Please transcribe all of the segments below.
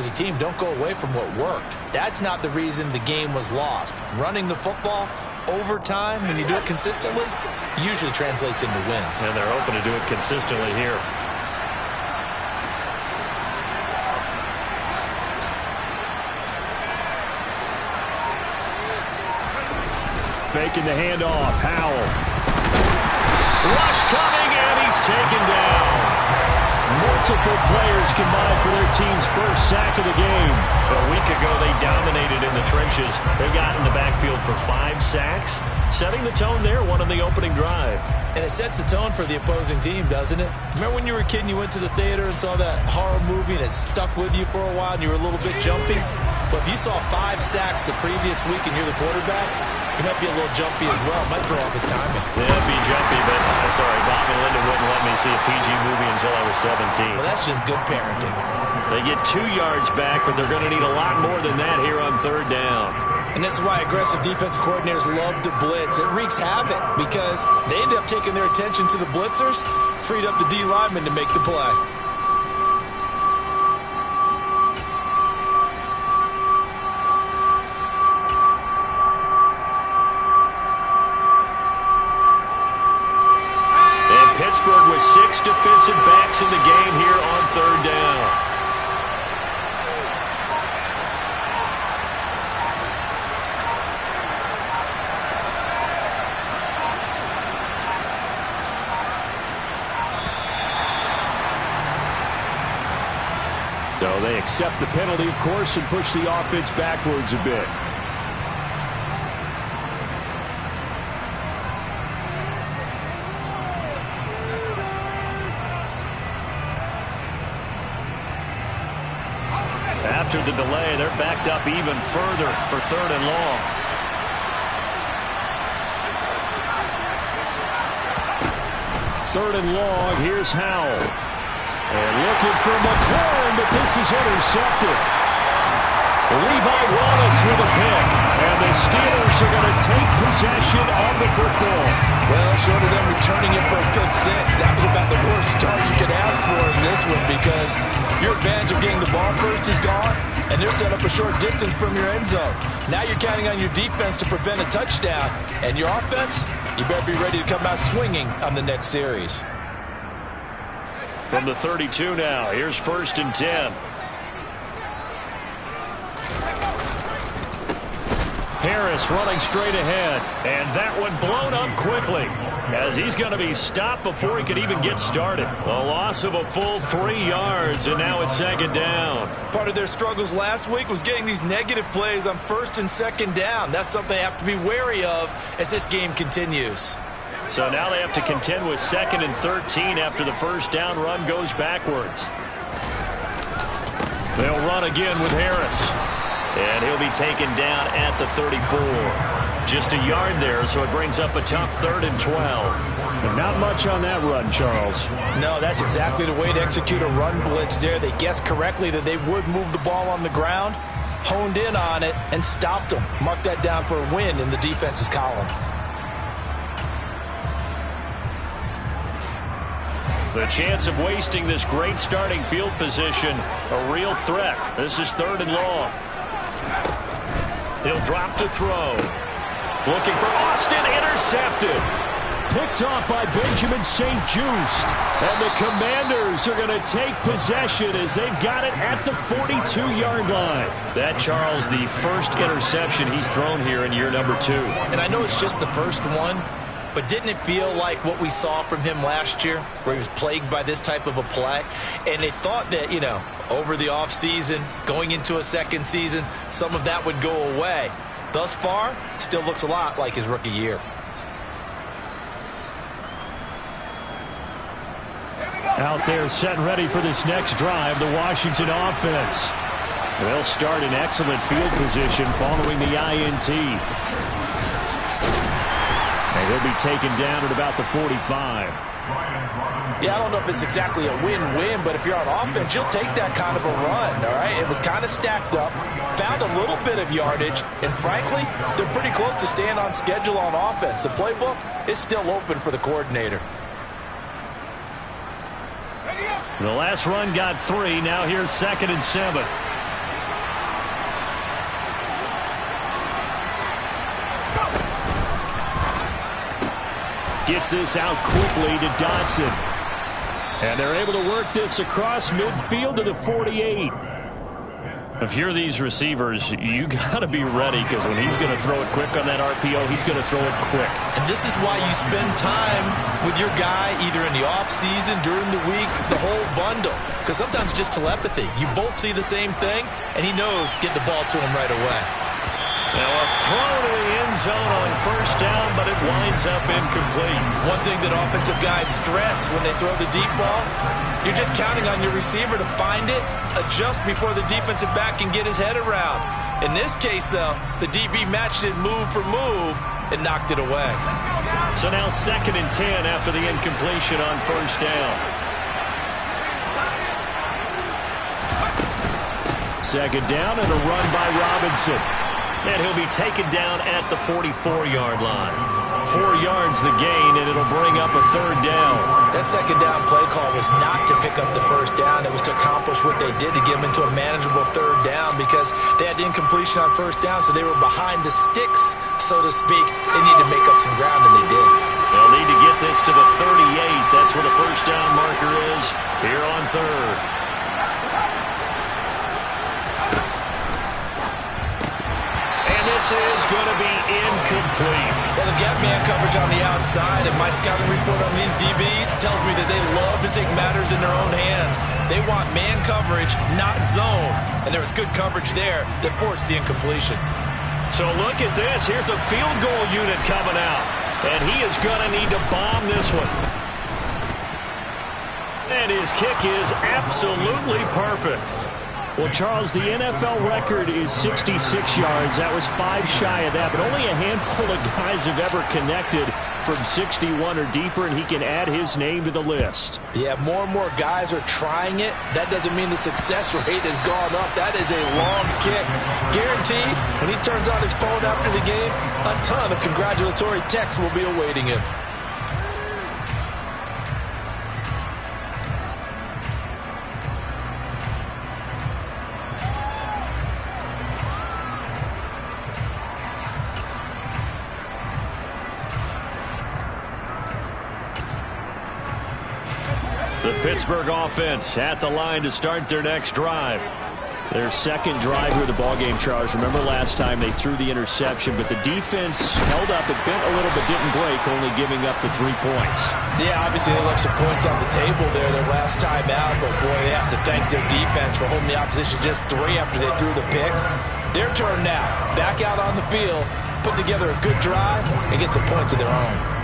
as a team don't go away from what worked. That's not the reason the game was lost. Running the football over time, when you do it consistently, usually translates into wins. And they're hoping to do it consistently here. Faking the handoff. Howell. Rush coming, and he's taken down. Multiple players combined for their team's first sack of the game. A week ago, they dominated in the trenches. They got in the backfield for 5 sacks, setting the tone there, one on the opening drive. And it sets the tone for the opposing team, doesn't it? Remember when you were a kid and you went to the theater and saw that horror movie and it stuck with you for a while and you were a little bit jumpy? But if you saw 5 sacks the previous week and you're the quarterback, he might be a little jumpy as well. Might throw off his timing. Yeah, it'd be jumpy, but sorry, Bob and Linda wouldn't let me see a PG movie until I was 17. Well, that's just good parenting. They get 2 yards back, but they're going to need a lot more than that here on 3rd down. And this is why aggressive defensive coordinators love to blitz. It wreaks havoc because they end up taking their attention to the blitzers, freed up the D lineman to make the play. Pittsburgh with 6 defensive backs in the game here on 3rd down. So they accept the penalty, of course, and push the offense backwards a bit. After the delay, they're backed up even further for 3rd and long. Third and long, here's Howell. And looking for McLaurin, but this is intercepted. Levi Wallace with a pick. And the Steelers are going to take possession of the football. Well, short of them returning it for a pick 6, that was about the worst start you could ask for in this one because your advantage of getting the ball first is gone, and they're set up a short distance from your end zone. Now you're counting on your defense to prevent a touchdown, and your offense, you better be ready to come out swinging on the next series. From the 32 now, here's 1st and 10. Harris running straight ahead, and that one blown up quickly as he's going to be stopped before he could even get started. A loss of a full 3 yards, and now it's 2nd down. Part of their struggles last week was getting these negative plays on 1st and 2nd down. That's something they have to be wary of as this game continues. So now they have to contend with 2nd and 13 after the first down run goes backwards. They'll run again with Harris. And he'll be taken down at the 34. Just a yard there, so it brings up a tough 3rd and 12. But not much on that run, Charles. No, that's exactly the way to execute a run blitz there. They guessed correctly that they would move the ball on the ground, honed in on it, and stopped them. Mark that down for a win in the defense's column. The chance of wasting this great starting field position, a real threat. This is 3rd and long. He'll drop to throw. Looking for Austin, intercepted. Picked off by Benjamin St. Juste. And the Commanders are going to take possession as they've got it at the 42-yard line. That, Charles, the first interception he's thrown here in year number 2. And I know it's just the first one, but didn't it feel like what we saw from him last year, where he was plagued by this type of a play? And they thought that, over the offseason, going into a second season, some of that would go away. Thus far, still looks a lot like his rookie year. Out there set and ready for this next drive, the Washington offense. They'll start in excellent field position following the INT. And he'll be taken down at about the 45. Yeah, I don't know if it's exactly a win-win, but if you're on offense, you'll take that kind of a run, all right? It was kind of stacked up, found a little bit of yardage, and frankly, they're pretty close to staying on schedule on offense. The playbook is still open for the coordinator. The last run got 3. Now here's 2nd and 7. Gets this out quickly to Dotson. And they're able to work this across midfield to the 48. If you're these receivers, you got to be ready, because when he's going to throw it quick on that RPO, he's going to throw it quick. And this is why you spend time with your guy either in the offseason, during the week, the whole bundle. Because sometimes it's just telepathy. You both see the same thing, and he knows get the ball to him right away. Now a throw to the end zone on first down, but it winds up incomplete. One thing that offensive guys stress when they throw the deep ball, you're just counting on your receiver to find it, adjust before the defensive back can get his head around. In this case, though, the DB matched it move for move and knocked it away. So now 2nd and 10 after the incompletion on first down. 2nd down and a run by Robinson. And he'll be taken down at the 44-yard line. 4 yards the gain, and it'll bring up a 3rd down. That 2nd down play call was not to pick up the first down. It was to accomplish what they did to get them into a manageable 3rd down, because they had the incompletion on first down, so they were behind the sticks, so to speak. They needed to make up some ground, and they did. They'll need to get this to the 38. That's where the first down marker is here on 3rd. This is going to be incomplete. Well, they've got man coverage on the outside, and my scouting report on these DBs tells me that they love to take matters in their own hands. They want man coverage, not zone. And there was good coverage there that forced the incompletion. So look at this. Here's the field goal unit coming out. And he is going to need to bomb this one. And his kick is absolutely perfect. Well, Charles, the NFL record is 66 yards. That was 5 shy of that, but only a handful of guys have ever connected from 61 or deeper, and he can add his name to the list. Yeah, more and more guys are trying it. That doesn't mean the success rate has gone up. That is a long kick. Guaranteed, when he turns on his phone after the game, a ton of congratulatory texts will be awaiting him. The Pittsburgh offense at the line to start their next drive. Their second drive here of the ballgame, Charles. Remember last time they threw the interception, but the defense held up. It bent a little but didn't break, only giving up the 3 points. Yeah, obviously they left some points on the table there their last time out, but boy, they have to thank their defense for holding the opposition just 3 after they threw the pick. Their turn now. Back out on the field, put together a good drive, and get some points of their own.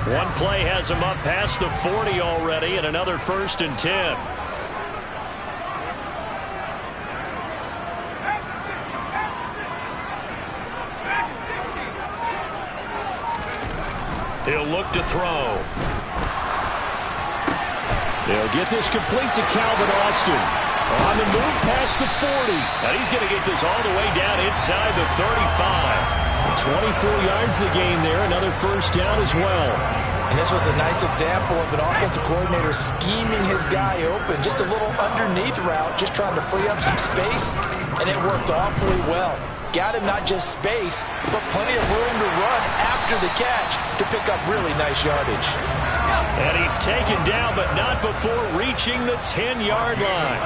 One play has him up past the 40 already, and another 1st and 10. He'll look to throw. They'll get this complete to Calvin Austin. On the move past the 40. And he's going to get this all the way down inside the 35. 24 yards the gain there. Another first down as well. And this was a nice example of an offensive coordinator scheming his guy open. Just a little underneath route, just trying to free up some space. And it worked awfully well. Got him not just space, but plenty of room to run after the catch to pick up really nice yardage. And he's taken down, but not before reaching the 10-yard line.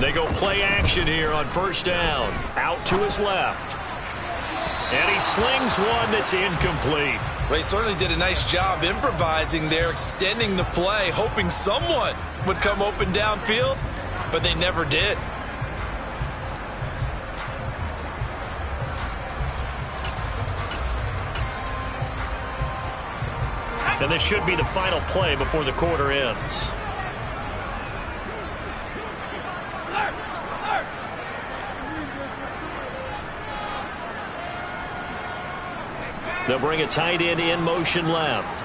They go play action here on first down. Out to his left. And he slings one that's incomplete. Well, he certainly did a nice job improvising there, extending the play, hoping someone would come open downfield, but they never did. And this should be the final play before the quarter ends. They'll bring a tight end in motion left.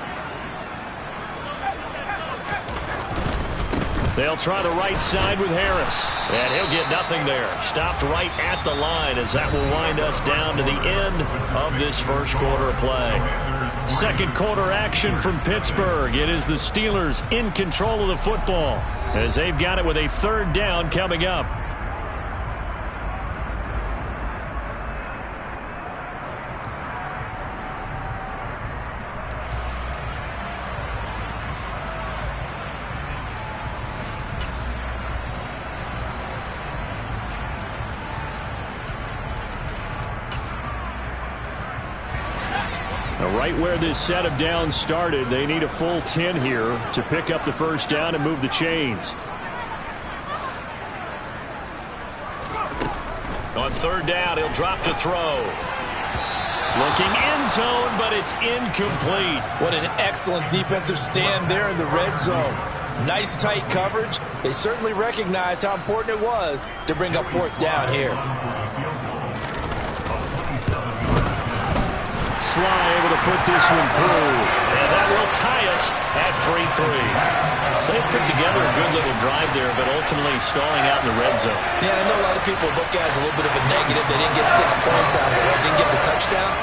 They'll try the right side with Harris. And he'll get nothing there. Stopped right at the line as that will wind us down to the end of this first quarter of play. Second quarter action from Pittsburgh. It is the Steelers in control of the football as they've got it with a third down coming up. Right where this set of downs started, they need a full 10 here to pick up the first down and move the chains. On third down, he'll drop to throw. Looking end zone, but it's incomplete. What an excellent defensive stand there in the red zone. Nice tight coverage. They certainly recognized how important it was to bring up fourth down here. Sly able to put this one through, and that will tie us at 3-3. So they put together a good little drive there, but ultimately stalling out in the red zone. Yeah, I know a lot of people look at it as a little bit of a negative. They didn't get 6 points out of it, didn't get the touchdown.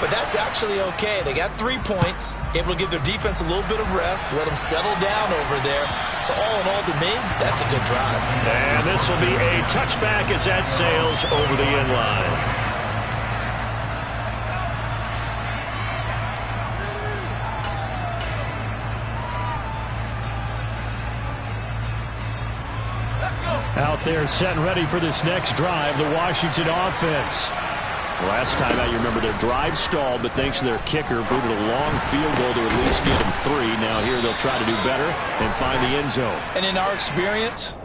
But that's actually okay. They got 3 points, able to give their defense a little bit of rest, let them settle down over there. So all in all, to me, that's a good drive. And this will be a touchback as that sails over the end line. Out there set and ready for this next drive, the Washington offense. Last time out, you remember their drive stalled, but thanks to their kicker, booted a long field goal to at least get them 3. Now here they'll try to do better and find the end zone. And in our experience,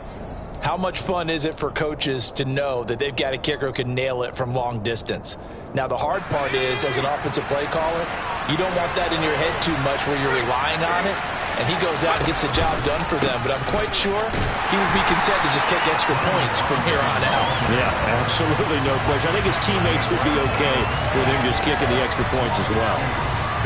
how much fun is it for coaches to know that they've got a kicker who can nail it from long distance? Now the hard part is, as an offensive play caller, you don't want that in your head too much where you're relying on it. And he goes out and gets the job done for them. But I'm quite sure he would be content to just kick extra points from here on out. Yeah, absolutely no question. I think his teammates would be okay with him just kicking the extra points as well.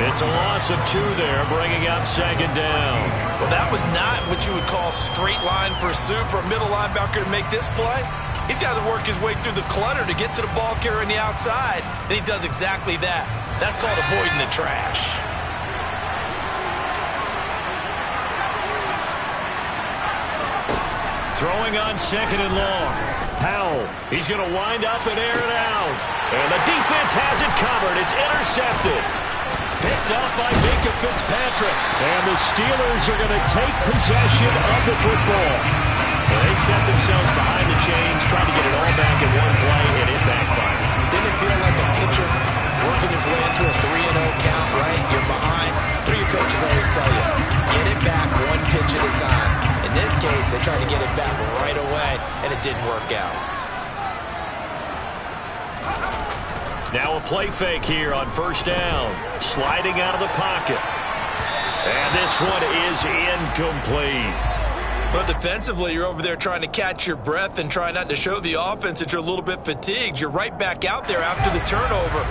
It's a loss of 2 there, bringing up second down. Well, that was not what you would call straight line pursuit for a middle linebacker to make this play. He's got to work his way through the clutter to get to the ball carrier on the outside, and he does exactly that. That's called avoiding the trash. Throwing on second and long. Powell, he's going to wind up and air it out. And the defense has it covered. It's intercepted. Picked up by Minka Fitzpatrick. And the Steelers are going to take possession of the football. They set themselves behind the chains, trying to get it all back in one play, and it backfired. Didn't it feel like a pitcher working his way into a 3-0 count, right? You're behind. What do your coaches always tell you? Get it back one pitch at a time. In this case, they tried to get it back right away, and it didn't work out. Now a play fake here on first down. Sliding out of the pocket. And this one is incomplete. But defensively, you're over there trying to catch your breath and try not to show the offense that you're a little bit fatigued. You're right back out there after the turnover.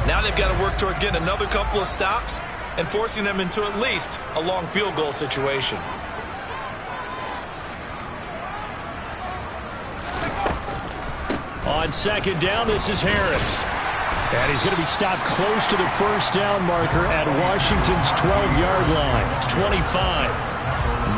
Now they've got to work towards getting another couple of stops and forcing them into at least a long field goal situation. On second down, this is Harris. And he's going to be stopped close to the first down marker at Washington's 12-yard line. It's 25.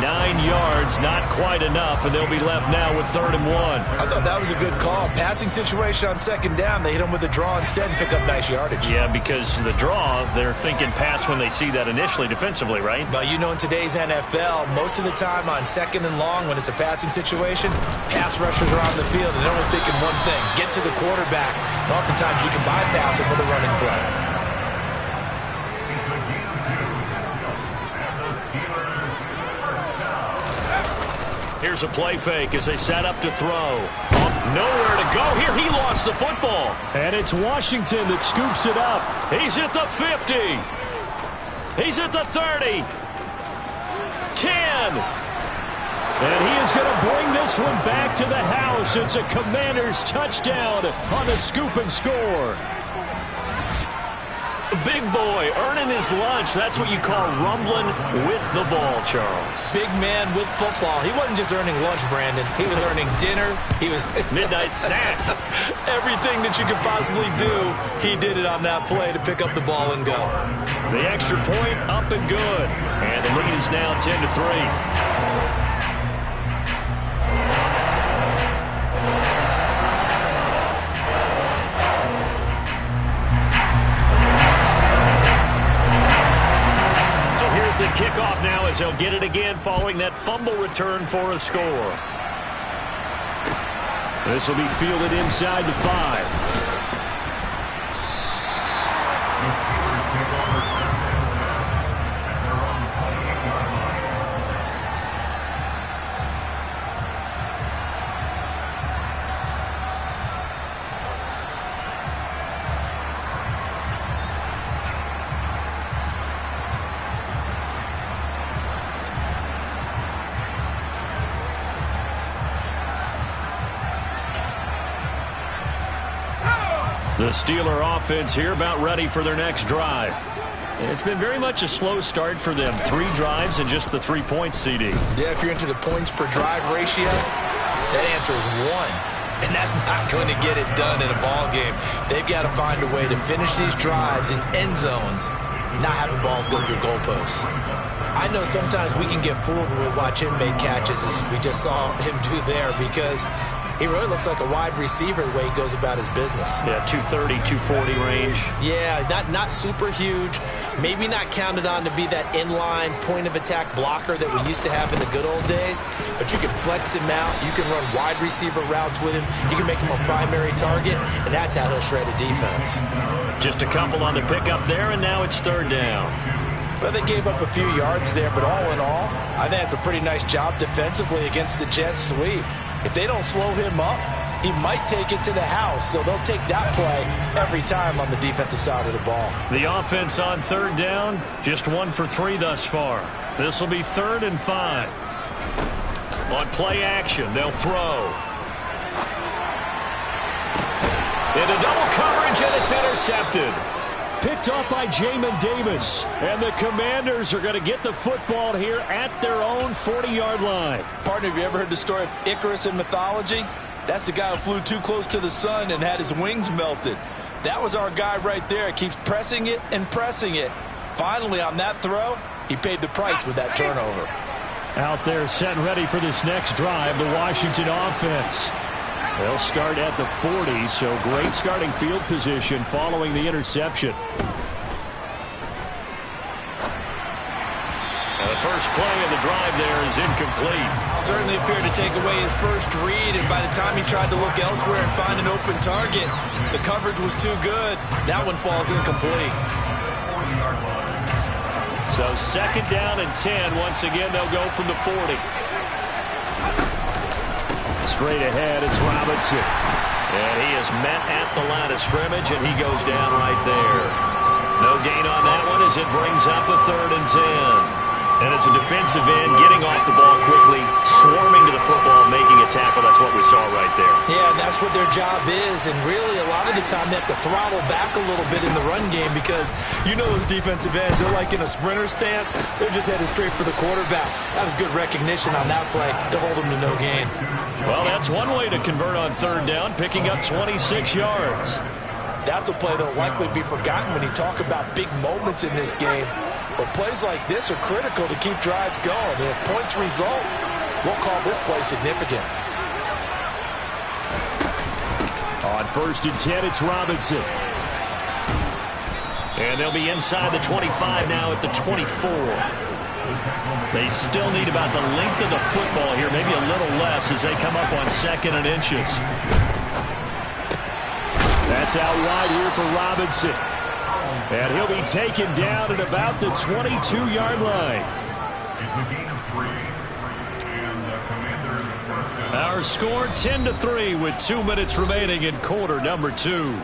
9 yards, not quite enough, and they'll be left now with 3rd and 1. I thought that was a good call. Passing situation on second down, they hit him with a draw instead and pick up nice yardage. Yeah, because the draw, they're thinking pass when they see that initially defensively, right? But you know, in today's NFL, most of the time on second and long, when it's a passing situation, pass rushers are on the field, and they're only thinking one thing, get to the quarterback. And oftentimes you can bypass him with a running play. Here's a play fake as they set up to throw. Nowhere to go here. He lost the football. And it's Washington that scoops it up. He's at the 50. He's at the 30. 10. And he is going to bring this one back to the house. It's a Commanders touchdown on the scoop and score. Big boy earning his lunch. That's what you call rumbling with the ball, Charles. Big man with football. He wasn't just earning lunch, Brandon. He was earning dinner. He was midnight snack. Everything that you could possibly do, he did it on that play to pick up the ball and go. The extra point up and good. And the lead is now 10-3. The kickoff now as he'll get it again following that fumble return for a score. This will be fielded inside the 5. The Steeler offense here about ready for their next drive. It's been very much a slow start for them. 3 drives and just the 3 points, CD. Yeah, if you're into the points per drive ratio, that answer is 1. And that's not going to get it done in a ball game. They've got to find a way to finish these drives in end zones, not having balls go through goalposts. I know sometimes we can get fooled when we watch him make catches, as we just saw him do there, because he really looks like a wide receiver the way he goes about his business. Yeah, 230, 240 range. Yeah, not super huge. Maybe not counted on to be that inline point-of-attack blocker that we used to have in the good old days. But you can flex him out. You can run wide receiver routes with him. You can make him a primary target, and that's how he'll shred a defense. Just a couple on the pickup there, and now it's 3rd down. Well, they gave up a few yards there, but all in all, I think it's a pretty nice job defensively against the Jets sweep. If they don't slow him up, he might take it to the house. So they'll take that play every time on the defensive side of the ball. The offense on 3rd down, just 1 for 3 thus far. This will be 3rd and 5. On play action, they'll throw. Into double coverage, and it's intercepted. Picked off by Jamin Davis. And the Commanders are going to get the football here at their own 40-yard line. Partner, have you ever heard the story of Icarus in mythology? That's the guy who flew too close to the sun and had his wings melted. That was our guy right there. He keeps pressing it and pressing it. Finally, on that throw, he paid the price with that turnover. Out there set and ready for this next drive, the Washington offense. They'll start at the 40, so great starting field position following the interception. The first play of the drive there is incomplete. Certainly appeared to take away his first read, and by the time he tried to look elsewhere and find an open target, the coverage was too good. That one falls incomplete. So 2nd down and 10. Once again, they'll go from the 40. Straight ahead, it's Robinson. And he is met at the line of scrimmage, and he goes down right there. No gain on that one as it brings up a 3rd and 10. And as a defensive end, getting off the ball quickly, swarming to the football, making a tackle. That's what we saw right there. Yeah, that's what their job is. And really, a lot of the time, they have to throttle back a little bit in the run game because you know those defensive ends, they're like in a sprinter stance. They're just headed straight for the quarterback. That was good recognition on that play to hold them to no gain. Well, that's one way to convert on 3rd down, picking up 26 yards. That's a play that will likely be forgotten when you talk about big moments in this game. But plays like this are critical to keep drives going. And if points result, we'll call this play significant. On 1st and 10, it's Robinson. And they'll be inside the 25 now at the 24. They still need about the length of the football here, maybe a little less as they come up on 2nd and inches. That's out wide here for Robinson. And he'll be taken down at about the 22-yard line. Our score 10-3 with 2 minutes remaining in quarter number 2.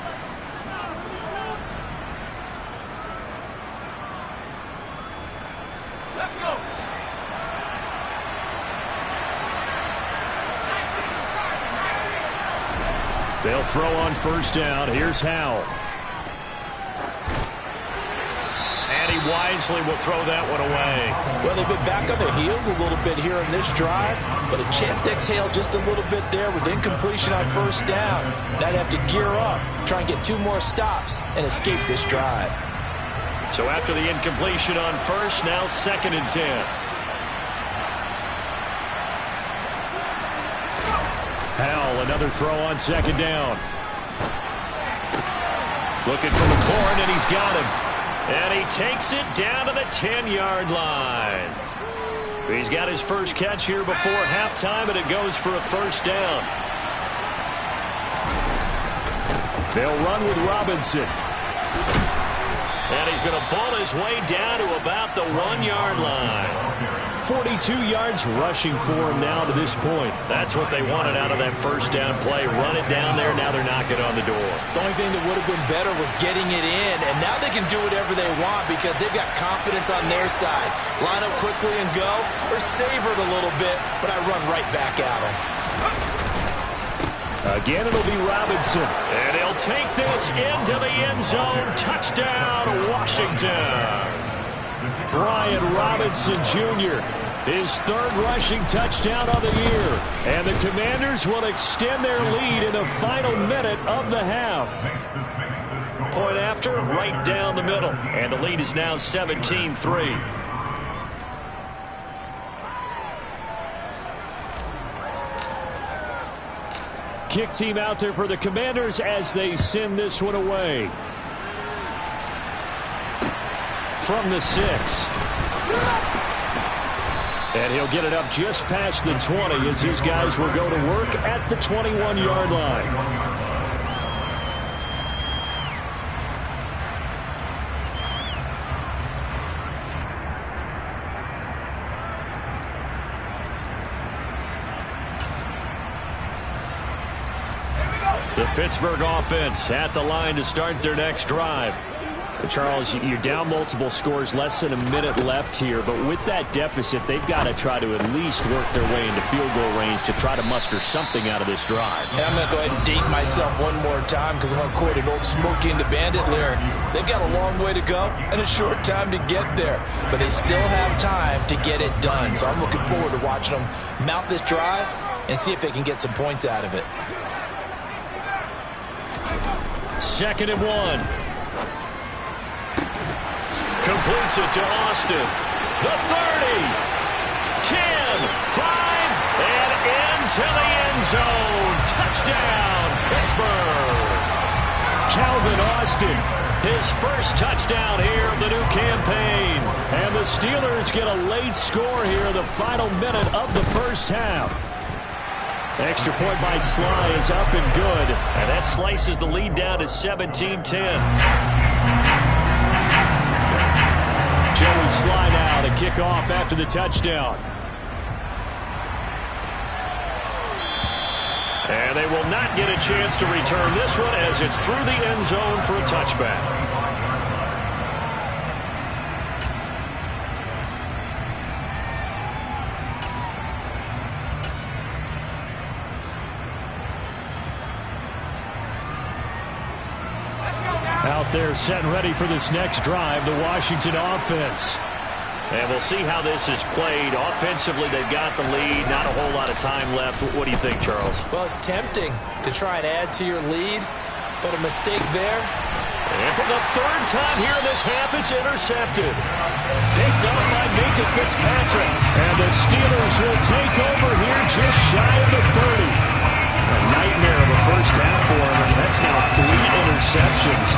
They'll throw on 1st down. Here's Howell. And he wisely will throw that one away. Well, they've been back on their heels a little bit here in this drive, but a chance to exhale just a little bit there with incompletion on first down. Now they have to gear up, try and get 2 more stops, and escape this drive. So after the incompletion on first, now 2nd and 10. Howell, another throw on 2nd down. Looking for McLaurin, and he's got him. And he takes it down to the 10-yard line. He's got his first catch here before halftime, and it goes for a first down. They'll run with Robinson. And he's going to ball his way down to about the 1-yard line. 42 yards rushing for him now to this point. That's what they wanted out of that first down play. Run it down there. Now they're knocking on the door. The only thing that would have been better was getting it in, and now they can do whatever they want because they've got confidence on their side. Line up quickly and go, or savor it a little bit, but I run right back at them. Again, it'll be Robinson. And he'll take this into the end zone. Touchdown, Washington. Brian Robinson Jr., his 3rd rushing touchdown of the year. And the Commanders will extend their lead in the final minute of the half. Point after, right down the middle. And the lead is now 17-3. Kick team out there for the Commanders as they send this one away. From the 6. And he'll get it up just past the 20 as his guys will go to work at the 21-yard line. The Pittsburgh offense at the line to start their next drive. Charles, you're down multiple scores, less than a minute left here, but with that deficit, they've got to try to at least work their way into field goal range to try to muster something out of this drive. And I'm going to go ahead and date myself one more time because I'm going to quote an old Smokey and the Bandit lyric. They've got a long way to go and a short time to get there, but they still have time to get it done. So I'm looking forward to watching them mount this drive and see if they can get some points out of it. 2nd and 1. Completes it to Austin. The 30, 10, 5, and into the end zone. Touchdown, Pittsburgh. Calvin Austin, his first touchdown here of the new campaign. And the Steelers get a late score here, the final minute of the first half. Extra point by Sly is up and good. And that slices the lead down to 17-10. Joey Sly now to kick off after the touchdown. And they will not get a chance to return this one as it's through the end zone for a touchback. Out there set and ready for this next drive, the Washington offense. And we'll see how this is played. Offensively, they've got the lead. Not a whole lot of time left. What do you think, Charles? Well, it's tempting to try and add to your lead, but a mistake there. And for the 3rd time here in this half, it's intercepted. Picked up by Minka Fitzpatrick. And the Steelers will take over here just shy of the 30. A nightmare of a first half for him, and that's now 3 interceptions.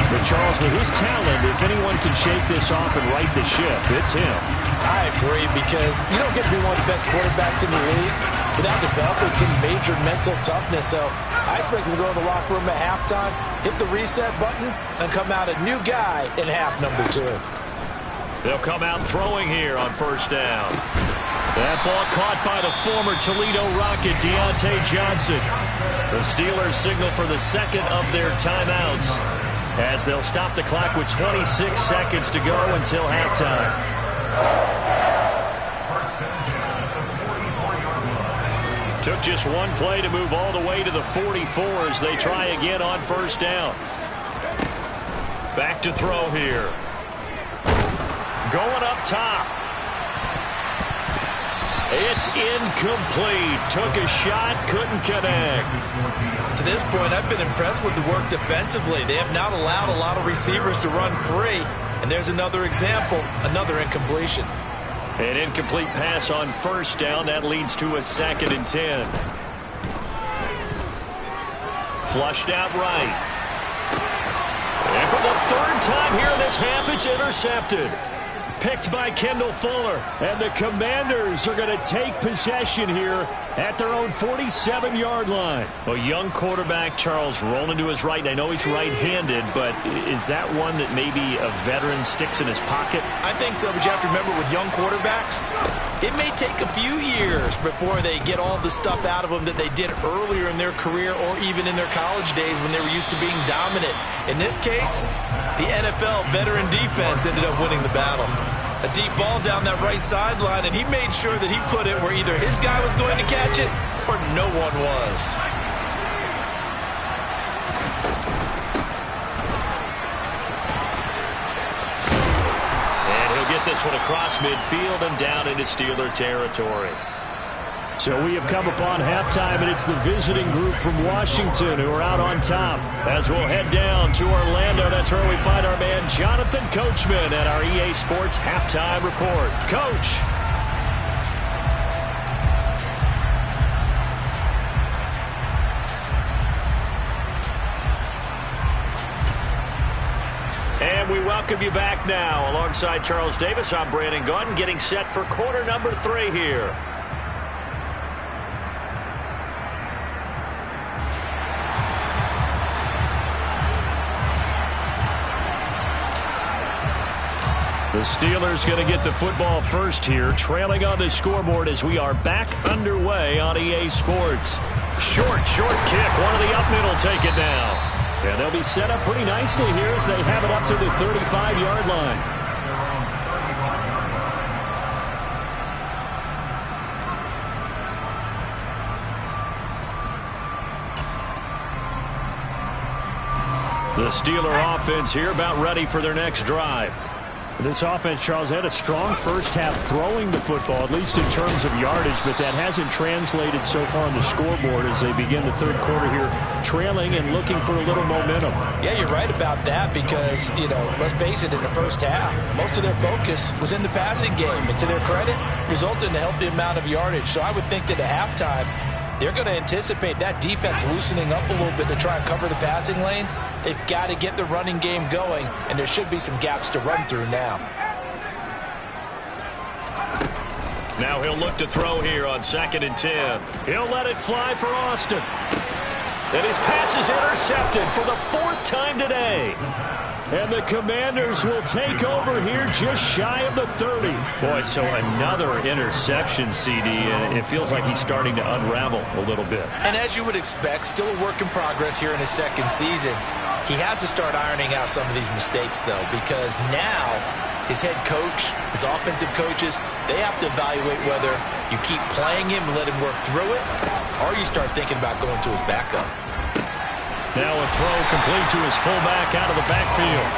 But Charles, with his talent, if anyone can shake this off and right the ship, it's him. I agree, because you don't get to be one of the best quarterbacks in the league without developing some major mental toughness. So I expect him to go in the locker room at halftime, hit the reset button, and come out a new guy in half number 2. They'll come out throwing here on first down. That ball caught by the former Toledo Rocket, Deontay Johnson. The Steelers signal for the 2nd of their timeouts as they'll stop the clock with 26 seconds to go until halftime. Took just one play to move all the way to the 44 as they try again on first down. Back to throw here. Going up top. It's incomplete. Took a shot, couldn't connect. To this point, I've been impressed with the work defensively. They have not allowed a lot of receivers to run free. And there's another example, another incompletion. An incomplete pass on first down. That leads to a 2nd and 10. Flushed out right. And for the 3rd time here in this half, it's intercepted. Picked by Kendall Fuller. And the Commanders are going to take possession here at their own 47-yard line. A young quarterback, Charles, rolling to his right. I know he's right-handed, but is that one that maybe a veteran sticks in his pocket? I think so, but you have to remember with young quarterbacks, it may take a few years before they get all the stuff out of them that they did earlier in their career or even in their college days when they were used to being dominant. In this case, the NFL veteran defense ended up winning the battle. A deep ball down that right sideline, and he made sure that he put it where either his guy was going to catch it or no one was. And he'll get this one across midfield and down into Steeler territory. So we have come upon halftime, and it's the visiting group from Washington who are out on top. As we'll head down to Orlando, that's where we find our man Jonathan Coachman at our EA Sports Halftime Report. Coach. And we welcome you back now. Alongside Charles Davis, I'm Brandon Gaudin, getting set for quarter number 3 here. The Steelers going to get the football first here, trailing on the scoreboard as we are back underway on EA Sports. Short kick. One of the up middle take it down. And they'll be set up pretty nicely here as they have it up to the 35-yard line. The Steeler offense here about ready for their next drive. This offense, Charles, had a strong first half throwing the football, at least in terms of yardage, but that hasn't translated so far on the scoreboard as they begin the third quarter here, trailing and looking for a little momentum. Yeah, you're right about that because, let's face it, in the first half, most of their focus was in the passing game, and to their credit, resulted in a healthy amount of yardage. So I would think that at halftime, they're going to anticipate that defense loosening up a little bit to try and cover the passing lanes. They've got to get the running game going, and there should be some gaps to run through now. Now he'll look to throw here on 2nd and 10. He'll let it fly for Austin. And his pass is intercepted for the 4th time today. And the Commanders will take over here just shy of the 30. Boy, so another interception, CD, and it feels like he's starting to unravel a little bit. And as you would expect, still a work in progress here in his 2nd season. He has to start ironing out some of these mistakes, though, because now his head coach, his offensive coaches, they have to evaluate whether you keep playing him and let him work through it, or you start thinking about going to his backup. Now a throw complete to his fullback out of the backfield.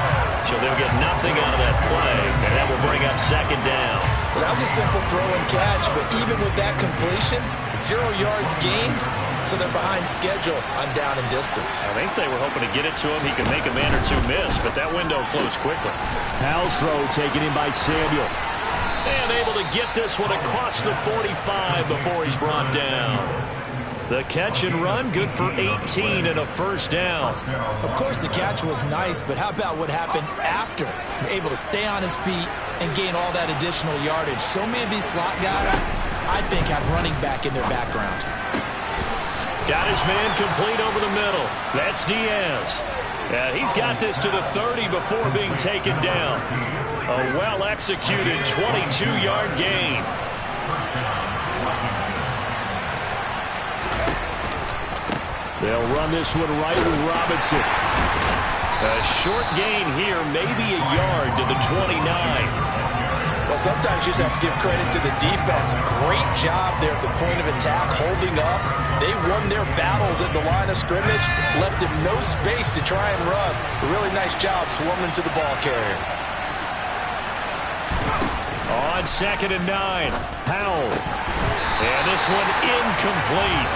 So they'll get nothing out of that play, and that will bring up 2nd down. Well, that was a simple throw and catch, but even with that completion, 0 yards gained, so they're behind schedule on down and distance. I think they were hoping to get it to him. He could make a man or two miss, but that window closed quickly. Howell's throw taken in by Samuel. And able to get this one across the 45 before he's brought down. The catch and run, good for 18 and a 1st down. Of course, the catch was nice, but how about what happened after? Able to stay on his feet and gain all that additional yardage. So many of these slot guys, I think, have running back in their background. Got his man complete over the middle. That's Diaz. He's got this to the 30 before being taken down. A well-executed 22-yard gain. They'll run this one right with Robinson. A short gain here, maybe a yard to the 29. Well, sometimes you just have to give credit to the defense. Great job there at the point of attack, holding up. They won their battles at the line of scrimmage, left him no space to try and run. A really nice job swarming to the ball carrier. On 2nd and 9, Howell. And this one incomplete.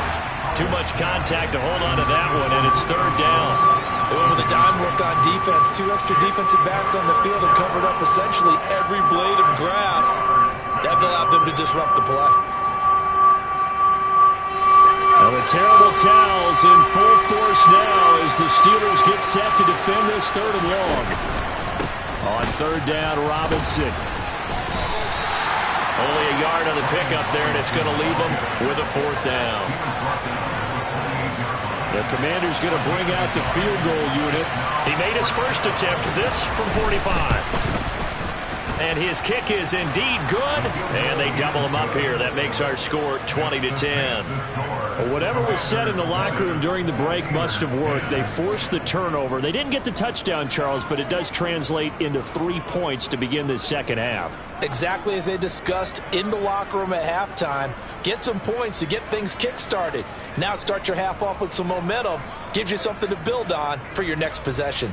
Too much contact to hold on to that one, and it's 3rd down. They went with a dime work on defense. 2 extra defensive backs on the field and covered up essentially every blade of grass. That allowed them to disrupt the play. Now the terrible towels in full force now as the Steelers get set to defend this 3rd and long. On 3rd down, Robinson. Only a yard on the pickup there, and it's going to leave them with a 4th down. The Commander's going to bring out the field goal unit. He made his first attempt, this from 45. And his kick is indeed good, and they double him up here. That makes our score 20-10. Well, whatever was said in the locker room during the break must have worked. They forced the turnover. They didn't get the touchdown, Charles, but it does translate into 3 points to begin this second half. Exactly as they discussed in the locker room at halftime. Get some points to get things kick-started. Now start your half off with some momentum. Gives you something to build on for your next possession.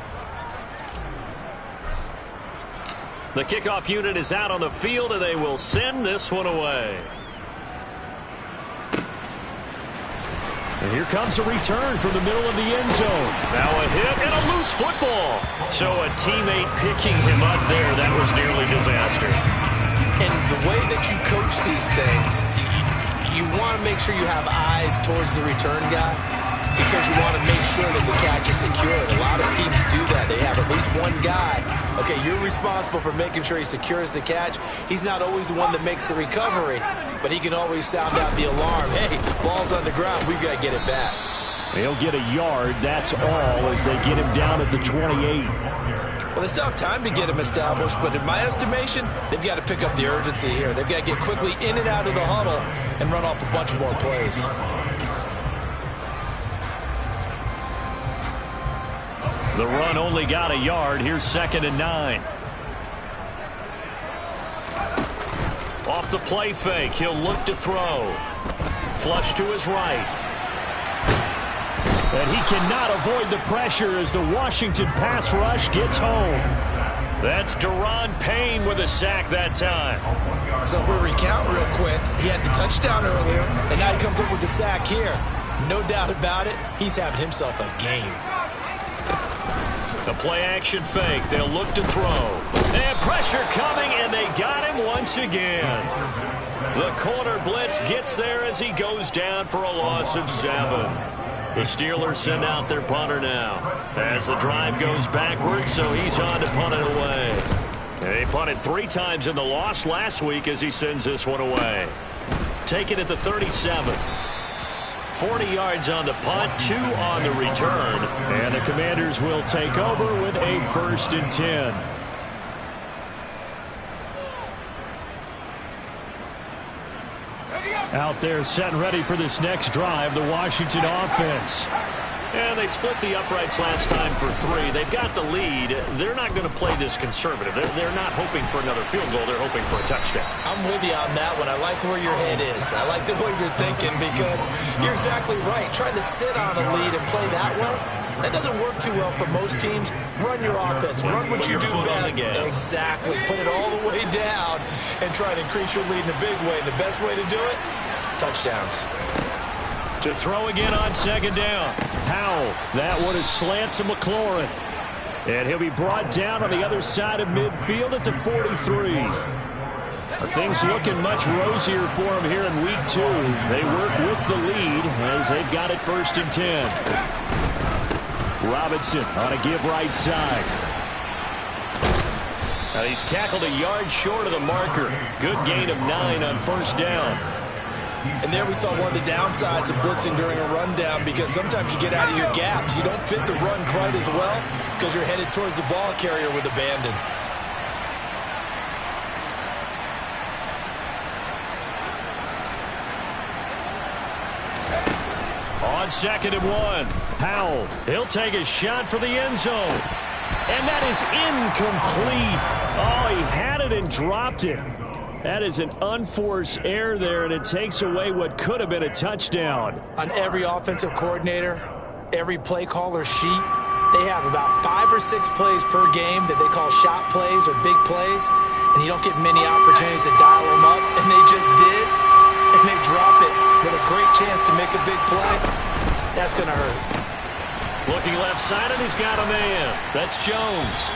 The kickoff unit is out on the field, and they will send this one away. And here comes a return from the middle of the end zone. Now a hit and a loose football. So a teammate picking him up there, that was nearly disaster. And the way that you coach these things, you want to make sure you have eyes towards the return guy, because you want to make sure that the catch is secured. A lot of teams do that. They have at least one guy. Okay, you're responsible for making sure he secures the catch. He's not always the one that makes the recovery, but he can always sound out the alarm. Hey, ball's on the ground. We've got to get it back. He'll get a yard. That's all as they get him down at the 28. Well, they still have time to get him established, but in my estimation, they've got to pick up the urgency here. They've got to get quickly in and out of the huddle and run off a bunch more plays. The run only got a yard. Here's 2nd and 9. Off the play fake, he'll look to throw. Flush to his right. And he cannot avoid the pressure as the Washington pass rush gets home. That's Daron Payne with a sack that time. So if we recount real quick, he had the touchdown earlier, and now he comes up with the sack here. No doubt about it, he's having himself a game. The play-action fake. They'll look to throw. And pressure coming, and they got him once again. The corner blitz gets there as he goes down for a loss of 7. The Steelers send out their punter now as the drive goes backwards, so he's on to punt it away. They punted 3 times in the loss last week as he sends this one away. Take it at the 37. 40 yards on the punt, 2 on the return. And the Commanders will take over with a 1st and 10. Out there set and ready for this next drive, the Washington offense. And they split the uprights last time for 3. They've got the lead. They're not going to play this conservative. They're not hoping for another field goal. They're hoping for a touchdown. I'm with you on that one. I like where your head is. I like the way you're thinking, because you're exactly right. Trying to sit on a lead and play that way, that doesn't work too well for most teams. Run your offense. Run what you do best. Exactly. Put it all the way down and try to increase your lead in a big way. And the best way to do it, touchdowns. To throw again on 2nd down. Howell. That one is slant to McLaurin. And he'll be brought down on the other side of midfield at the 43. Things looking much rosier for him here in week 2. They work with the lead as they've got it 1st and 10. Robinson on a give right side. Now he's tackled a yard short of the marker. Good gain of 9 on 1st down. And there we saw one of the downsides of blitzing during a rundown, because sometimes you get out of your gaps. You don't fit the run quite as well because you're headed towards the ball carrier with abandon. On 2nd and 1, Howell. He'll take a shot for the end zone. And that is incomplete. Oh, he had it and dropped it. That is an unforced error there, and it takes away what could have been a touchdown. On every offensive coordinator, every play caller sheet, They have about 5 or 6 plays per game that they call shot plays or big plays, and you don't get many opportunities to dial them up, and they just did, and they drop it with a great chance to make a big play. That's going to hurt. Looking left side, and he's got a man. That's Jones.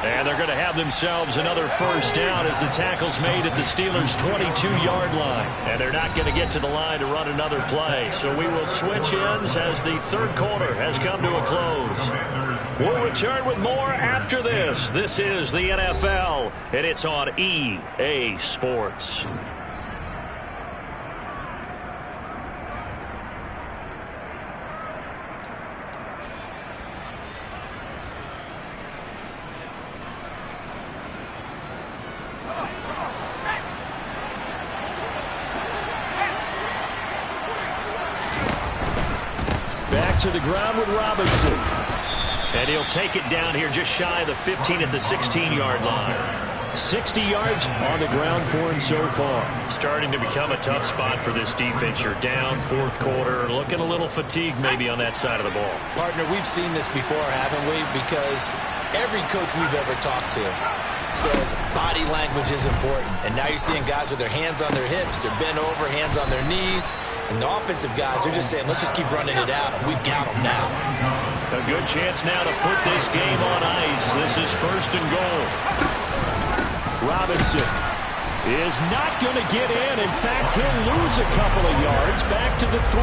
And they're going to have themselves another first down as the tackle's made at the Steelers' 22-yard line. And they're not going to get to the line to run another play. So we will switch ends as the third quarter has come to a close. We'll return with more after this. This is the NFL, and it's on EA Sports. To the ground with Robinson. And he'll take it down here just shy of the 15 at the 16-yard line. 60 yards on the ground for him so far. Starting to become a tough spot for this defense. You're down fourth quarter. Looking a little fatigued maybe on that side of the ball. Partner, we've seen this before, haven't we? Because every coach we've ever talked to says body language is important. And now you're seeing guys with their hands on their hips. They're bent over, hands on their knees. And the offensive guys, they're just saying, let's just keep running it out. We've got them now. A good chance now to put this game on ice. This is first and goal. Robinson is not going to get in. In fact, he'll lose a couple of yards back to the 3.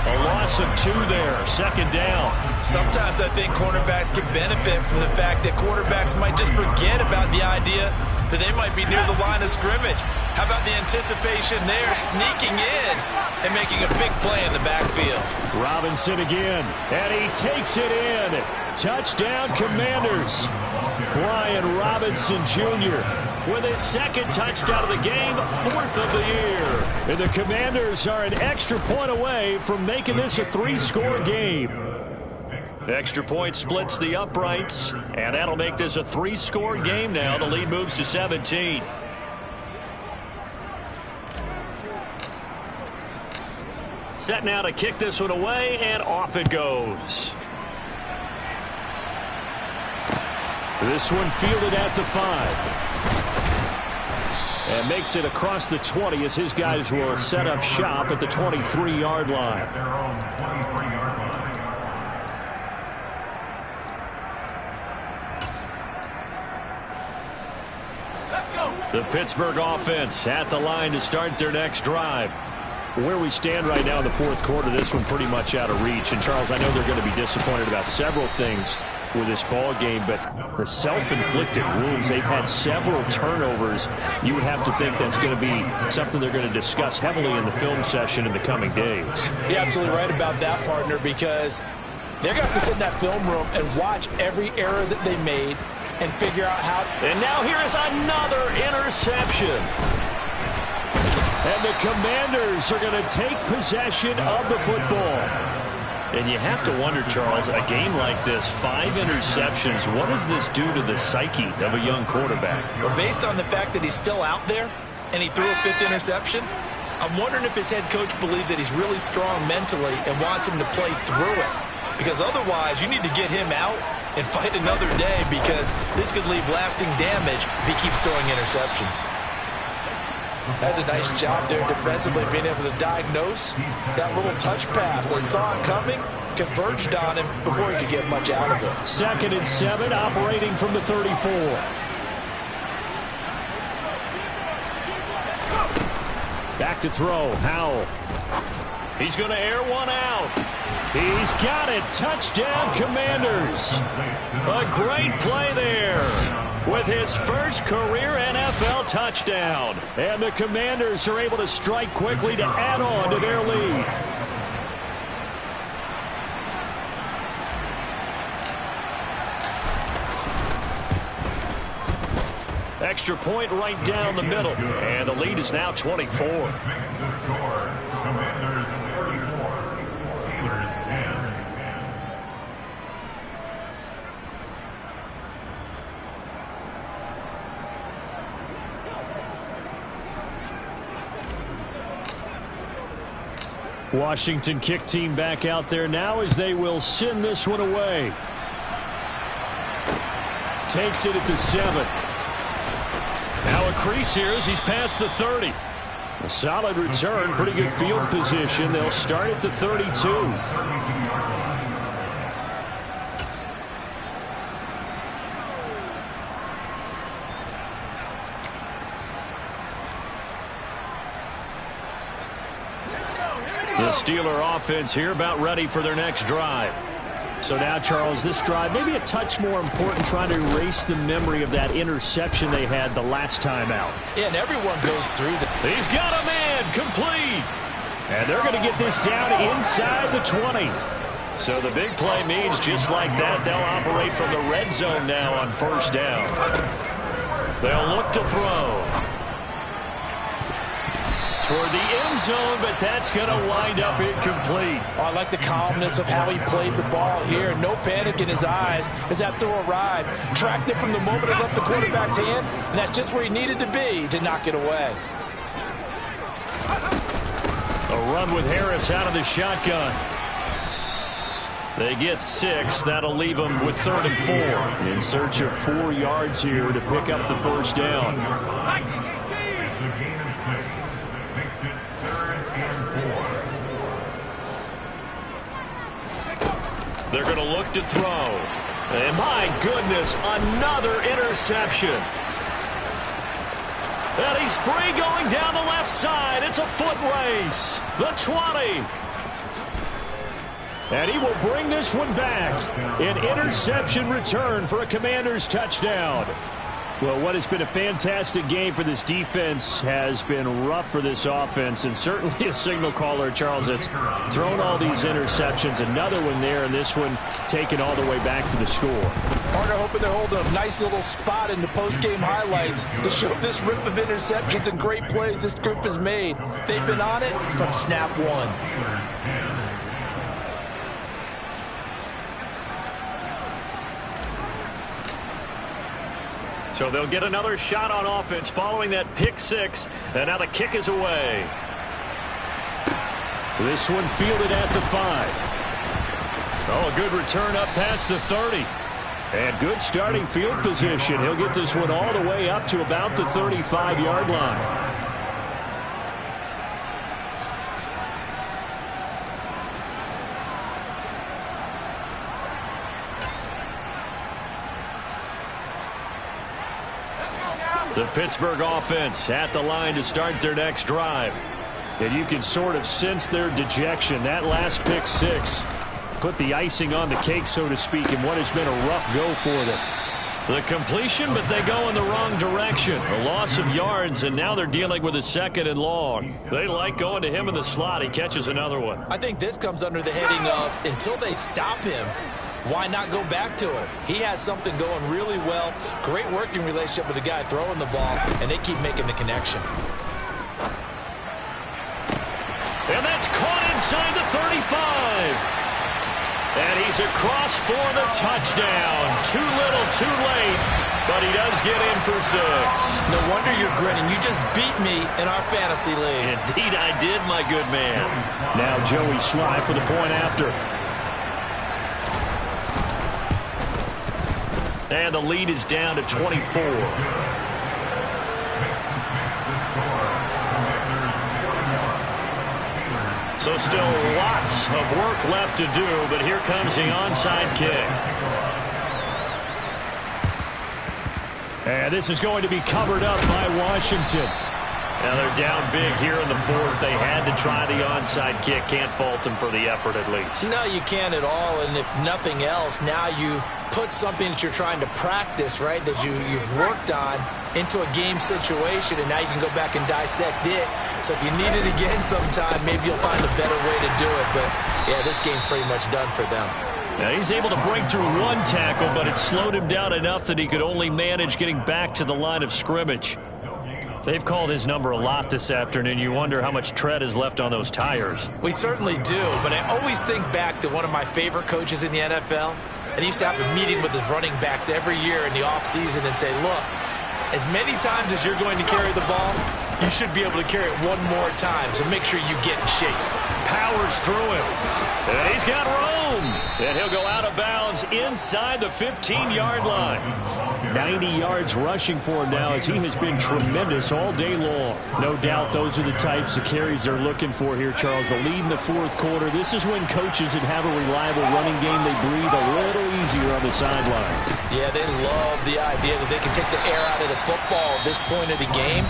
A loss of 2 there. Second down. Sometimes I think cornerbacks can benefit from the fact that quarterbacks might just forget about the idea that they might be near the line of scrimmage. How about the anticipation there, sneaking in and making a big play in the backfield? Robinson again, and he takes it in. Touchdown, Commanders. Brian Robinson Jr. with his second touchdown of the game, 4th of the year. And the Commanders are an extra point away from making this a 3-score game. Extra point splits the uprights, and that'll make this a 3-score game now. The lead moves to 17. Set now to kick this one away, and off it goes. This one fielded at the 5. And makes it across the 20 as his guys will set up shop at the 23-yard line. The Pittsburgh offense at the line to start their next drive. Where we stand right now in the fourth quarter, this one pretty much out of reach. And, Charles, I know they're going to be disappointed about several things with this ball game, but the self-inflicted wounds, they've had several turnovers. You would have to think that's going to be something they're going to discuss heavily in the film session in the coming days. You're absolutely right about that, partner, because they're going to have to sit in that film room and watch every error that they made and figure out how. And now here is another interception. And the Commanders are going to take possession of the football. And you have to wonder, Charles, a game like this, 5 interceptions, what does this do to the psyche of a young quarterback? Well, based on the fact that he's still out there and he threw a 5th interception, I'm wondering if his head coach believes that he's really strong mentally and wants him to play through it. Because otherwise, you need to get him out and fight another day, because this could leave lasting damage if he keeps throwing interceptions. That's a nice job there defensively, being able to diagnose that little touch pass. They saw it coming, converged on him before he could get much out of it. 2nd and 7, operating from the 34. Back to throw, Howell. He's going to air one out. He's got it. Touchdown, Commanders. A great play there with his first career NFL touchdown. And the Commanders are able to strike quickly to add on to their lead. Extra point right down the middle. And the lead is now 24. Commanders 34, Steelers 10. Washington kick team back out there now as they will send this one away. Takes it at the 7. Now a crease here as he's past the 30. A solid return, pretty good field position. They'll start at the 32. The Steeler offense here about ready for their next drive. So now, Charles, this drive maybe a touch more important, trying to erase the memory of that interception they had the last time out. Yeah, and everyone goes through that. He's got a man, complete. And they're going to get this down inside the 20. So the big play means just like that, they'll operate from the red zone now on first down. They'll look to throw toward the end zone, but that's going to wind up incomplete. Oh, I like the calmness of how he played the ball here. No panic in his eyes as that throw arrived. Tracked it from the moment it left the quarterback's hand, and that's just where he needed to be to knock it away. A run with Harris out of the shotgun. They get 6. That'll leave them with 3rd and 4. In search of 4 yards here to pick up the first down. It's a gain of 6. Makes it 3rd and 4. They're going to look to throw. And my goodness, another interception. And he's free going down the left side. It's a foot race. The 20. And he will bring this one back. An interception return for a Commanders touchdown. Well, what has been a fantastic game for this defense has been rough for this offense, and certainly a signal caller, Charles, that's thrown all these interceptions. Another one there, and this one taken all the way back for the score. Partner hoping they're holding a nice little spot in the post-game highlights to show this rip of interceptions and great plays this group has made. They've been on it from snap one. So they'll get another shot on offense following that pick 6, and now the kick is away. This one fielded at the 5. Oh, a good return up past the 30. And good starting field position. He'll get this one all the way up to about the 35-yard line. The Pittsburgh offense at the line to start their next drive. And you can sort of sense their dejection. That last pick 6 put the icing on the cake, so to speak, in what has been a rough go for them. The completion, but they go in the wrong direction. A loss of yards, and now they're dealing with a 2nd and long. They like going to him in the slot. He catches another one. I think this comes under the heading of until they stop him, why not go back to it? He has something going really well. Great working relationship with the guy throwing the ball, and they keep making the connection. And that's caught inside the 35. And he's across for the touchdown. Too little, too late, but he does get in for 6. No wonder you're grinning. You just beat me in our fantasy league. Indeed I did, my good man. Now Joey Sly for the point after. And the lead is down to 24. So still lots of work left to do, but here comes the onside kick. And this is going to be covered up by Washington. Now they're down big here in the 4th. They had to try the onside kick. Can't fault them for the effort at least. No, you can't at all. And if nothing else, now you've put something that you're trying to practice, right, that you've worked on into a game situation, and now you can go back and dissect it. So if you need it again sometime, maybe you'll find a better way to do it. But, yeah, this game's pretty much done for them. Now he's able to break through one tackle, but it slowed him down enough that he could only manage getting back to the line of scrimmage. They've called his number a lot this afternoon. You wonder how much tread is left on those tires. We certainly do, but I always think back to one of my favorite coaches in the NFL, and he used to have a meeting with his running backs every year in the offseason and say, look, as many times as you're going to carry the ball, you should be able to carry it one more time, so make sure you get in shape. powers through him. And he's got room. And he'll go out of bounds inside the 15-yard line. 90 yards rushing for him now as he has been tremendous all day long. No doubt those are the types of carries they're looking for here, Charles. The lead in the fourth quarter. This is when coaches that have a reliable running game, they breathe a little easier on the sideline. Yeah, they love the idea that they can take the air out of the football at this point of the game.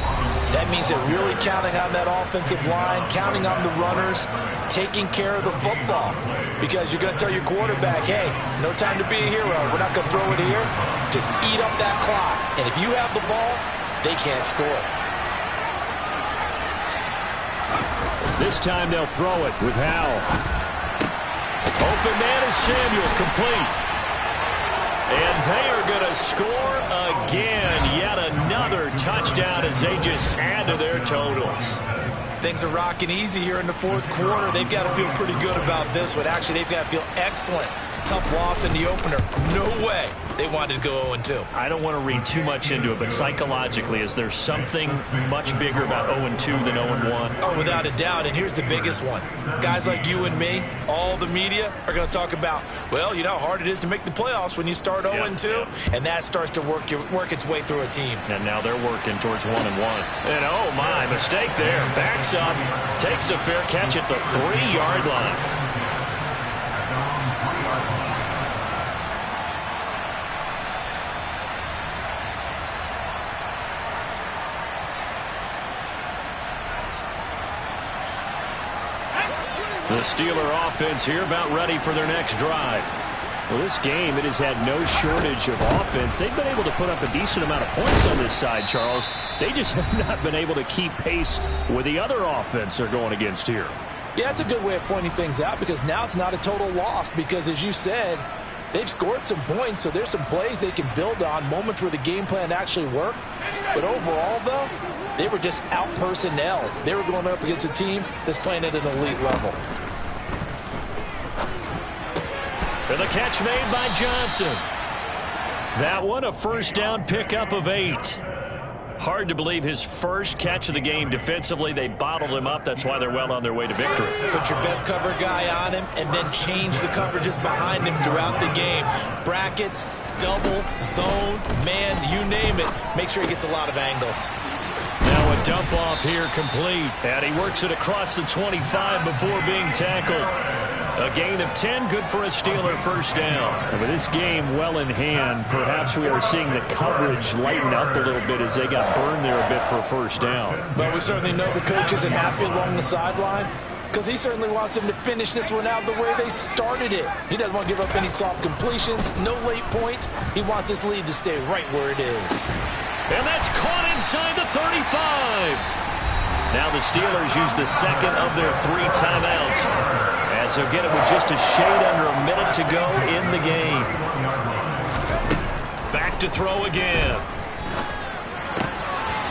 That means they're really counting on that offensive line, counting on the runners, taking care of the football. Because you're going to tell your quarterback, hey, no time to be a hero. We're not going to throw it here. Just eat up that clock. And if you have the ball, they can't score. This time they'll throw it with Howell. Open man is Samuel, complete. And they are going to score again. Yet another touchdown as they just add to their totals. Things are rocking easy here in the fourth quarter. They've got to feel pretty good about this one. Actually, they've got to feel excellent. Tough loss in the opener. No way they wanted to go 0-2. I don't want to read too much into it, but psychologically, is there something much bigger about 0-2 than 0-1? Oh, without a doubt. And here's the biggest one. Guys like you and me, all the media, are going to talk about, well, you know how hard it is to make the playoffs when you start 0-2. Yeah. And that starts to work its way through a team. And now they're working towards 1-1. And, oh, my, mistake there. Backs up, takes a fair catch at the 3-yard line. The Steeler offense here about ready for their next drive. Well, this game, it has had no shortage of offense. They've been able to put up a decent amount of points on this side, Charles. They just have not been able to keep pace with the other offense they're going against here. Yeah, that's a good way of pointing things out because now it's not a total loss because, as you said, they've scored some points, so there's some plays they can build on, moments where the game plan actually worked. But overall, though, they were just out-personnel. They were going up against a team that's playing at an elite level. And the catch made by Johnson. That one, a first down pickup of 8. Hard to believe his first catch of the game defensively. They bottled him up. That's why they're well on their way to victory. Put your best cover guy on him and then change the coverages behind him throughout the game. Brackets, double, zone, man, you name it. Make sure he gets a lot of angles. Now a dump off here complete. And he works it across the 25 before being tackled. A gain of 10, good for a Steeler first down. And with this game well in hand, perhaps we are seeing the coverage lighten up a little bit as they got burned there a bit for a first down. But we certainly know the coach isn't happy along the sideline because he certainly wants them to finish this one out the way they started it. He doesn't want to give up any soft completions, no late points. He wants his lead to stay right where it is. And that's caught inside the 35. Now the Steelers use the second of their 3 timeouts as they'll get it with just a shade under a minute to go in the game. Back to throw again.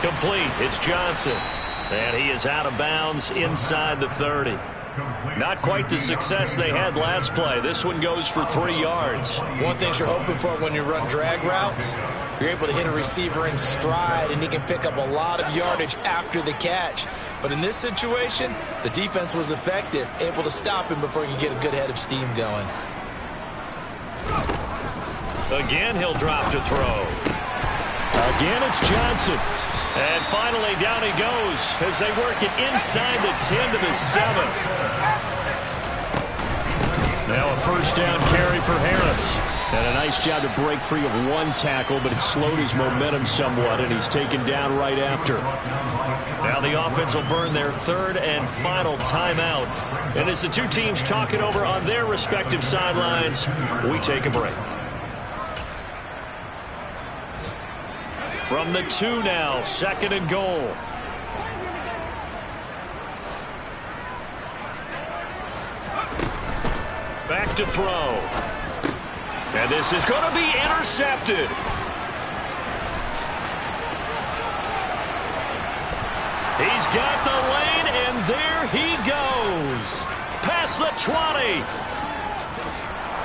Complete. It's Johnson. And he is out of bounds inside the 30. Not quite the success they had last play. This one goes for 3 yards. One thing you're hoping for when you run drag routes, you're able to hit a receiver in stride, and he can pick up a lot of yardage after the catch. But in this situation, the defense was effective, able to stop him before he could get a good head of steam going. Again, he'll drop to throw. Again, it's Johnson. And finally, down he goes as they work it inside the 10 to the 7. Now a first down carry for Harris. And a nice job to break free of one tackle, but it slowed his momentum somewhat, and he's taken down right after. Now the offense will burn their 3rd and final timeout. And as the two teams talk it over on their respective sidelines, we take a break. From the 2 now, 2nd and goal. Back to throw. And this is going to be intercepted. He's got the lane, and there he goes. Past the 20.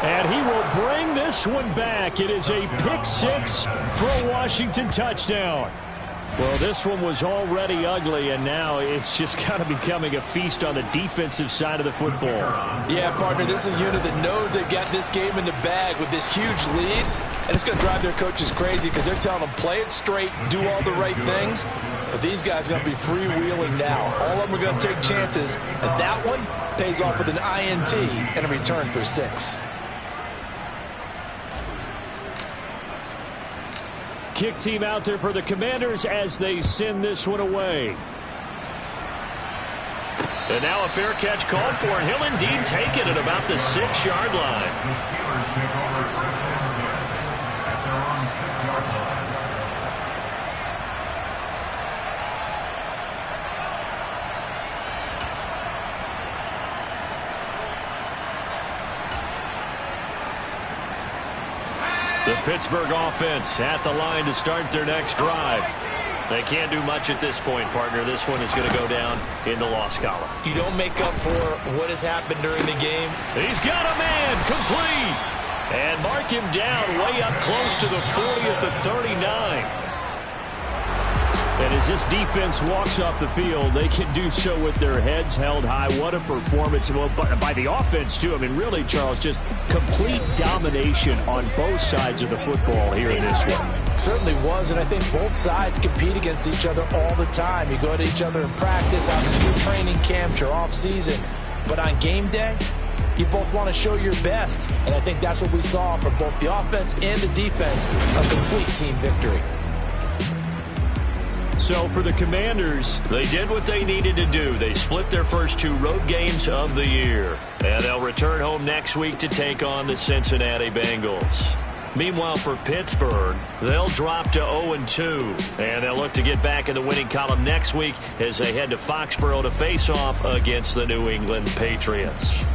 And he will bring this one back. It is a pick 6 for a Washington touchdown. Well, this one was already ugly, and now it's just kind of becoming a feast on the defensive side of the football. Yeah, partner, this is a unit that knows they've got this game in the bag with this huge lead, and it's going to drive their coaches crazy because they're telling them play it straight, do all the right things, but these guys are going to be freewheeling now. All of them are going to take chances, and that one pays off with an INT and a return for 6. Kick team out there for the Commanders as they send this one away. And now a fair catch called for, and he'll indeed take it at about the 6-yard line. The Steelers take over first and 10 at their own 6-yard line. The Pittsburgh offense at the line to start their next drive. They can't do much at this point, partner. This one is going to go down in the loss column. You don't make up for what has happened during the game. He's got a man, complete. And mark him down way up close to the 40 at the 39. And as this defense walks off the field, they can do so with their heads held high. What a performance. Well, by the offense, too. I mean, really, Charles, just complete domination on both sides of the football here in this one. Certainly was, and I think both sides compete against each other all the time. You go at each other in practice, obviously your training camps, your off-season. But on game day, you both want to show your best. And I think that's what we saw from both the offense and the defense, a complete team victory. So for the Commanders, they did what they needed to do. They split their first 2 road games of the year. And they'll return home next week to take on the Cincinnati Bengals. Meanwhile, for Pittsburgh, they'll drop to 0-2. And they'll look to get back in the winning column next week as they head to Foxborough to face off against the New England Patriots.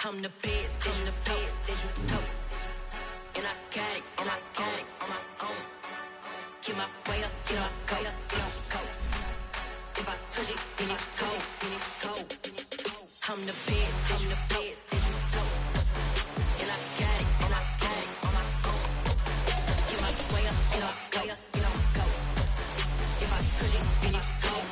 I'm the best, and the best, as you know. And I got it, on my own. Get my way up, get my go. If I touch it, then it's cold, I'm the best, as you know. And I got it, on my own. Get my way up, get my go. If I touch it, then it's cold,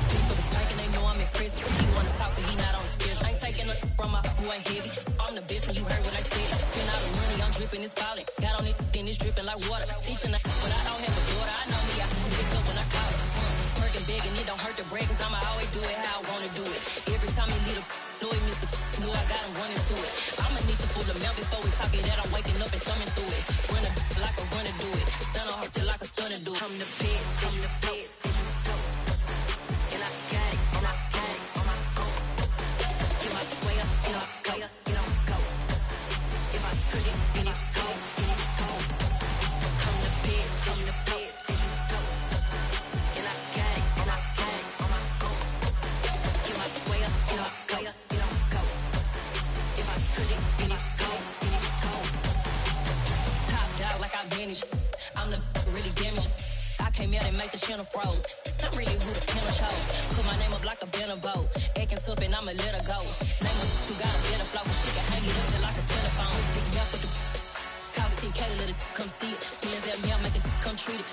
For the park and they know I'm impressed. He wanna talk, but he not on the schedule. I ain't taking nothing from my boy heavy. I'm the best, and you heard what I said. Spend all the money, I'm dripping, it's falling. Got on it, then it's dripping like water. Teaching, but I don't have a daughter. I know me, I can pick up when I call it. Working big, and it don't hurt to break, cause I'ma always do it how I wanna do it. Every time he lead a know it, Mr. Know I got him running to it. I'ma need to pull the milk before we talk it that I'm waking up and thumbing through it. Run a like a runner do it. Stun on her till like a stunner do it. I'm the best, I'm the best, as you know. And I got it, on my own. Get my way up, get my go. If I touch it, then it's cold, I'm the best, as you know. And I got it, on my own. Get my way up, get my go. If I touch it, then it's cold, Top dog like I manage. I'm the really damaged. I came out and make the channel froze. I'm really who the panel chose. Put my name up like a banner boat. Acting ass up and I'ma let her go. Name her who got a better flow, she can hang it up just like a telephone. Stick me up with the cost 10K to let it come see it. Hands at me, I'm making come treat it.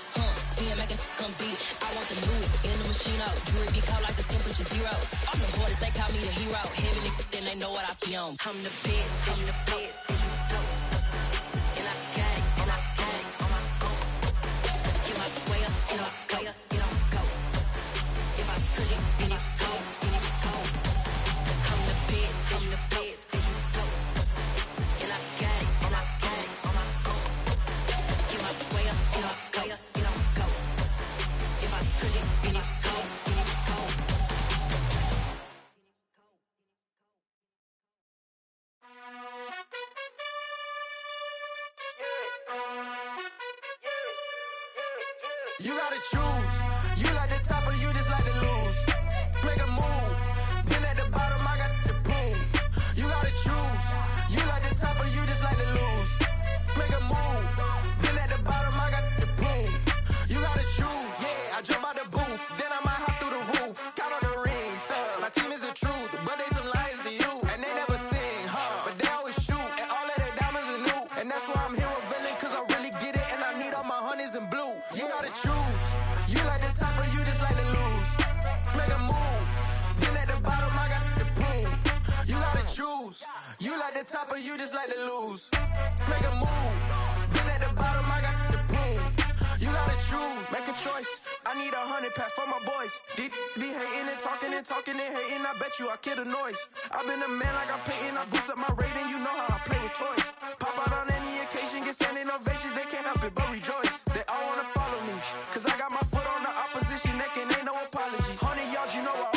Spin, making come beat it. I want the new in the machine out. Jewelry be caught like the temperature 0. I'm the hardest, they call me the hero. Heavy nigga, then they know what I be on. I'm the best, I'm the best. And I got it, and I got it on my own. Get my way up, get my way up, get on go. If I touch it, then it's cold, then it's cold. I'm the best, I'm the best. And I got it, and I got it on my own. Get my way up, get my way up, get on go. If I touch it, then it's cold, then it's cold. You gotta choose. You like the top or you just like to lose. Make a move. Been at the bottom, I got the proof. You gotta choose. You like the top or you just like to lose. Make a move. Been at the bottom, I got the proof. You gotta choose. Yeah, I jump out the booth. Then I might hop through the roof. Count on the rings. My team is the truth, but they some liars to you. And they never sing, but they always shoot. And all of their diamonds are new. And that's why I'm here with villain, cause I really get it. And I need all my honeys in blue. You gotta choose. You like the top or you just like to lose. Make a move. Been at the bottom, I got the proof. You gotta choose. You like the top or you just like to lose. Make a move. Been at the bottom, I got the proof. You gotta choose. Make a choice. I need 100 pack for my boys. Deep be hating and talking and talking and hating. I bet you I kill the noise. I've been a man like I'm Peyton. I boost up my rating. You know how I play with toys. Pop out on any occasion, get standing ovations. They can't help it but rejoice. They all wanna follow me, cause I got my foot on the opposition neck and ain't no apologies. 100 yards, you know I